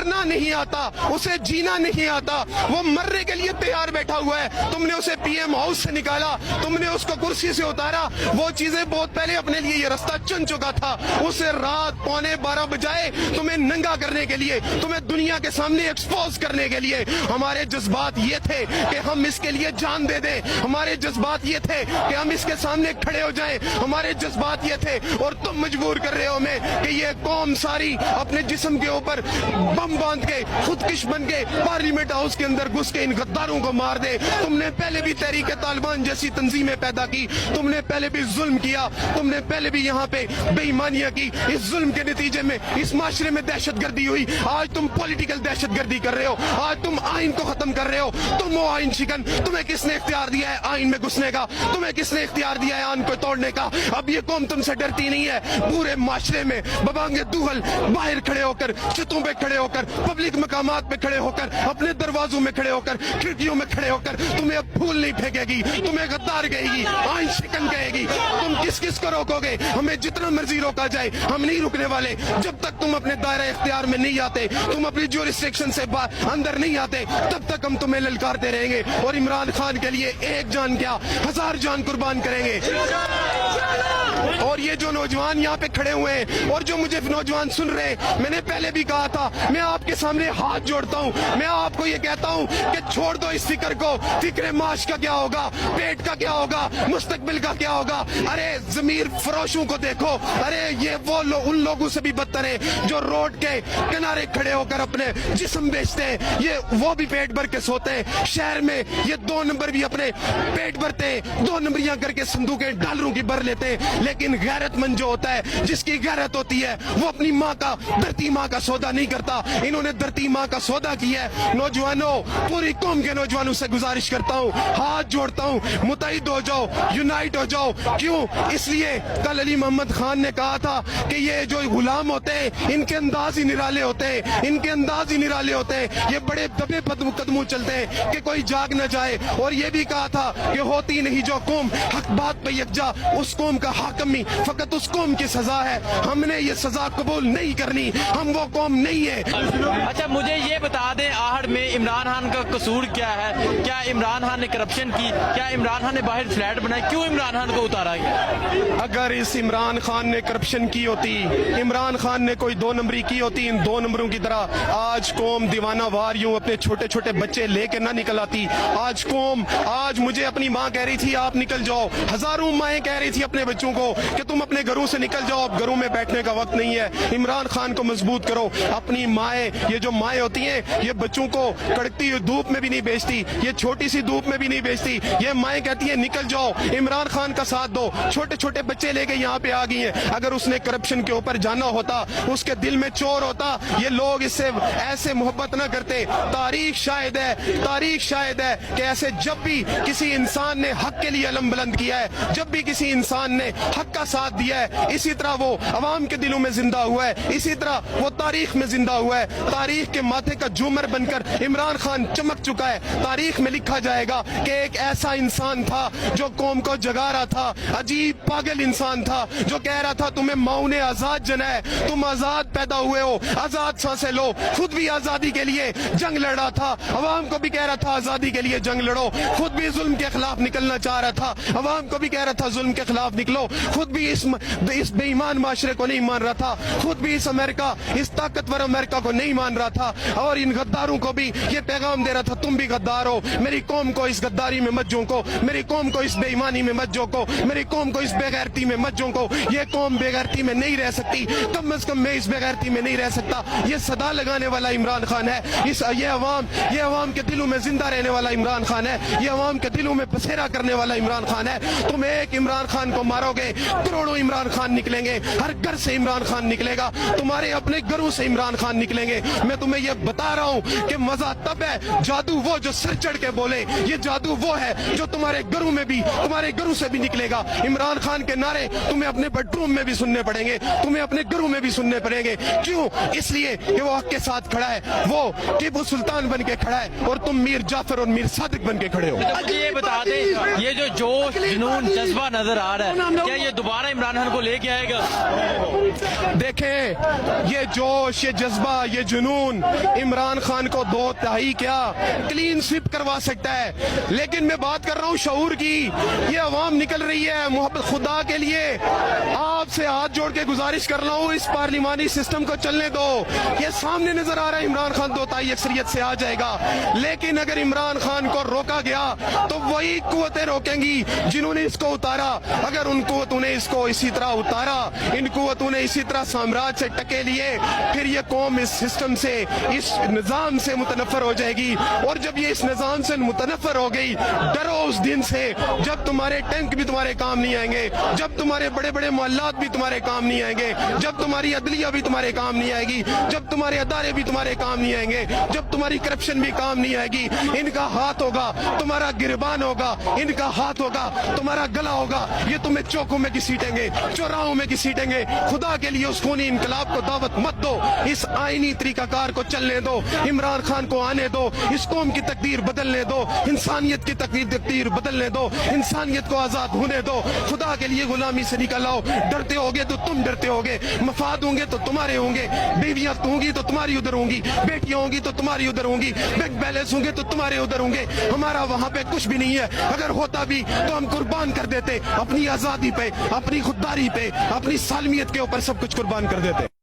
मरना नहीं आता, उसे जीना नहीं आता, वो मरने के लिए तैयार बैठा हुआ है। तुमने उसे पीएम हाउस से निकाला, तुमने उसको कुर्सी से उतारा, वो चीजें बहुत पहले अपने लिए ये रास्ता चुन चुका था। उसे रात 11:15 बजाए तुम्हें नंगा करने के लिए, तुम्हें दुनिया के सामने एक्सपोज करने के लिए। हमारे जज्बात ये थे कि हम इसके लिए जान दे दें, हमारे जज्बात ये थे कि हम इसके सामने खड़े हो जाएं, हमारे जज्बात ये थे। और तुम मजबूर कर रहे हो हमें कि ये कौम सारी अपने जिस्म के ऊपर बम बांध के खुदकुश बन के पार्लियामेंट हाउस के अंदर घुस के इन गद्दारों को मार दे। तुमने पहले भी तहरीक तालिबान जैसी तंजीमें पैदा की, तुमने पहले भी जुल्म किया, तुमने पहले भी यहाँ पे बेईमानियां की। इस जुल्म के नतीजे में इस माशरे में दहशतगर्दी हुई। आज तुम पॉलिटिकल दहशतगर्दी कर रहे हो, आज तुम आइन को खत्म कर रहे हो। तुम वो आइन शिकन, तुम्हें किसने इख्तियार दिया है आइन में घुसने का? तुम्हें किसने इख्तियार दिया है आइन को तोड़ने का? अब ये कौम तुमसे डरती नहीं है। पूरे माशरे में बबांगे दुहल बाहर खड़े होकर, छतों पे खड़े होकर, पब्लिक मकामात पे खड़े होकर, अपने दरवाजों में खड़े होकर, खिड़कियों में खड़े होकर तुम्हें अब फूल नहीं फेंकेगी, तुम्हें गद्दार कहेगी, आइन शिकन कहेगी। तुम किस किस को रोकोगे? हमें जितना मर्जी रोका जाए हम नहीं रुकने वाले। जब तक तुम अपने दायरा इख्तियार में नहीं आते, तुम अपनी ज्यूरिसडिक्शन से अंदर नहीं आते, तब तक हम तुम्हें ललकारते रहेंगे। और इमरान खान के लिए एक जान क्या 1000 जान कुर्बान करेंगे। और ये जो नौजवान यहाँ पे खड़े हुए हैं और जो मुझे नौजवान सुन रहे हैं, मैंने पहले भी कहा था, मैं आपके सामने हाथ जोड़ता हूँ, मैं आपको ये कहता हूँ कि छोड़ दो इस फिक्र को। फिक्र माश का क्या होगा, पेट का क्या होगा, मुस्तकबिल का क्या होगा? अरे जमीर फरोशों को देखो, अरे ये वो उन लोगों से भी बदतर है जो रोड के किनारे खड़े होकर अपने जिस्म बेचते हैं। ये वो भी पेट भर के सोते हैं। शहर में ये 2 नंबर भी अपने पेट भरते हैं, 2 नंबरियां करके संदूकें डॉलरों की भर लेते हैं। लेकिन गैरतमंद जो होता है, जिसकी गैरत होती है, वो अपनी माँ का, धरती माँ का सौदा नहीं करता। इन्होंने धरती माँ का सौदा किया है। नौजवानों, पूरी कौम के नौजवानों से गुजारिश करता हूँ, हाथ जोड़ता हूँ, मुतहिद हो जाओ, यूनाइट हो जाओ। क्यों? इसलिए कल अली मोहम्मद खान ने कहा था कि ये जो गुलाम होते हैं इनके अंदाज ही निराले होते हैं, इनके अंदाज ही निराले होते हैं। ये बड़े दबे कदमों चलते हैं कि कोई जाग न जाए। और ये भी कहा था कि होती नहीं जो कौम हक बात पे यकजा, उस कौम का हाकमी फकत उस कौम की सजा है। हमने ये सजा कबूल नहीं करनी, हम वो कौम नहीं है। अच्छा, मुझे ये बता दें, आहड़ में इमरान खान का कसूर क्या है? क्या इमरान खान ने करप्शन की? क्या इमरान खान ने बाहर फ्लैट बनाए? क्यों इमरान खान को उतारा गया? अगर इस इमरान खान ने करप्शन की होती, इमरान खान ने कोई 2 नंबरी की होती, इन 2 नंबरों की तरह आज कौम दीवाना वार यूं अपने छोटे छोटे बच्चे लेके ना निकल आती। आज कौम, आज मुझे अपनी माँ कह रही थी आप निकल जाओ, हजारों माएं कह रही थी अपने बच्चों को कि तुम अपने घरों से निकल जाओ, अब घरों में बैठने का वक्त नहीं है। इमरान खान को मजबूत करो। अपनी माएं, ये जो माएं होती हैं, ये बच्चों को कड़कती हुई धूप में भी नहीं भेजती, ये छोटी सी धूप में भी नहीं भेजती। ये माएं कहती है निकल जाओ, इमरान खान का साथ दो। छोटे छोटे बच्चे लेके यहाँ पे आ गई हैं। अगर उसने करप्शन के ऊपर जाना होता, उसके दिल में चोर होता, ये लोग इससे ऐसे मोहब्बत ना करते। तारीख शायद है कि ऐसे जब भी किसी इंसान ने हक के लिए अलम बुलंद किया है, जब भी किसी इंसान ने हक का साथ दिया है, इसी तरह वो अवाम के दिलों में जिंदा हुआ है, इसी तरह वो तारीख में जिंदा हुआ है। तारीख के माथे का झूमर बनकर इमरान खान चमक चुका है। तारीख में लिखा जाएगा कि एक ऐसा इंसान था जो कौम को जगा रहा था, अजीब पागल इंसान था जो कह रहा था तुम्हें माऊ ने आजाद जना है, तुम आजाद पैदा हुए हो, आजाद सांसें लो। खुद भी आजादी के लिए जंग लड़ रहा था, अवाम को भी कह रहा था आजादी के लिए जंग लड़ो। खुद भी जुल्म के खिलाफ निकलना चाह रहा था, अवाम को भी कह रहा था जुल्म के खिलाफ निकलो। खुद भी इस बेईमान माशरे को नहीं मान रहा था, खुद भी इस ताकतवर अमेरिका को नहीं मान रहा था। और इन गद्दारों को भी ये पैगाम दे रहा था तुम भी गद्दार हो, मेरी कौम को इस गद्दारी में मत झोंको, मेरी कौम को इस बेईमानी में मत झोंको, मेरी कौम को इस बेगैरती में मत झोंको। ये कौम बेगैरती में नहीं रह सकती, कम अज कम मैं इस बेगैरती में नहीं रह सकता। ये सदा लगाने वाला इमरान खान है, ये अवाम के दिलों में जिंदा रहने वाला इमरान खान है, ये अवाम के दिलों में बसेरा करने वाला इमरान खान है। तुम एक इमरान खान को मारोगे, करोड़ों इमरान खान निकलेंगे, हर घर से इमरान खान निकलेगा, तुम्हारे अपने घरों से इमरान खान निकलेंगे। मैं तुम्हें यह बता रहा हूँ कि मजा तब है, जादू वो जो सिर चढ़ के बोले, ये जादू वो है जो तुम्हारे घरों में भी, तुम्हारे घरों से भी निकलेगा। इमरान खान के नारे तुम्हें अपने बेडरूम में भी सुनने पड़ेंगे, तुम्हें अपने घरों में भी सुनने पड़ेंगे। क्यों? इसलिए कि वो हक के साथ खड़ा है, वो टीपू सुल्तान बन के खड़ा है और तुम मीर जाफर और मीर सादिक बन के खड़े हो। तो ये बता दे, ये जो जोश, जुनून, जज्बा नजर आ रहा है, क्या ये दोबारा इमरान खान को लेके आएगा? देखें, ये जोश, ये जज्बा, ये जुनून इमरान खान को 2/3 क्या क्लीन स्वीप करवा सकता है। लेकिन मैं बात कर रहा हूँ शऊर की। ये अवाम निकल रही है मोहब्बत खुदा के लिए। आपसे हाथ जोड़ के गुजारिश कर रहा हूँ, इस पार्लिमानी सिस्टम को चलने दो। ये सामने नजर आ रहा है इमरान खान 2/3 अक्सरियत से आ जाएगा, लेकिन अगर इमरान खान को रोका गया तो वही कुव्वतें रोकेंगी जिन्होंने इसको उतारा। अगर उन कुव्वतों ने इसको इसी तरह उतारा, इन कुव्वतों ने इसी तरह साम्राज्य से टके लिए, फिर ये कौम इस सिस्टम से, इस निजाम से मुतनफर हो जाएगी। और जब ये इस निजाम से मुतनफर हो गई, डरो उस दिन से जब तुम्हारे टैंक भी तुम्हारे काम नहीं आएंगे, जब तुम्हारे बड़े बड़े मोहल्लात भी तुम्हारे काम नहीं आएंगे, जब तुम्हारी अदलिया भी तुम्हारे काम नहीं आएगी, जब तुम्हारे अदारे भी तुम्हारे काम नहीं आएंगे, जब तुम्हारी करप्शन भी काम नहीं आएगी। इनका हाथ होगा तुम्हारा गिरबान होगा, इनका हाथ होगा तुम्हारा गला होगा। ये तुम्हें चौकों में घसीटेंगे, चौराहों में घसीटेंगे। खुदा के लिए उस खूनी इनकलाब को दावत मत दो। इस आईनी तरीकाकार को चलने दो, इमरान खान को आने दो, इस कौम की तकदीर बदलने दो, इंसानियत की तकदीर बदलने दो, इंसानियत को आजाद होने दो। खुदा के लिए गुलामी से निकल आओ। डरते होगे तो तुम डरते होगे, मफाद होंगे तो तुम्हारे होंगे, बीवियां होंगी तो तुम्हारी उधर होंगी, बेटियां होंगी तो तुम्हारी उधर होंगी, बैंक बैलेंस होंगे तो तुम्हारे उधर होंगे। हमारा वहां पे कुछ भी नहीं है। अगर होता भी तो हम कुर्बान कर देते अपनी आजादी पे, अपनी खुददारी पे, अपनी सालमियत के ऊपर सब कुछ कुर्बान कर देते।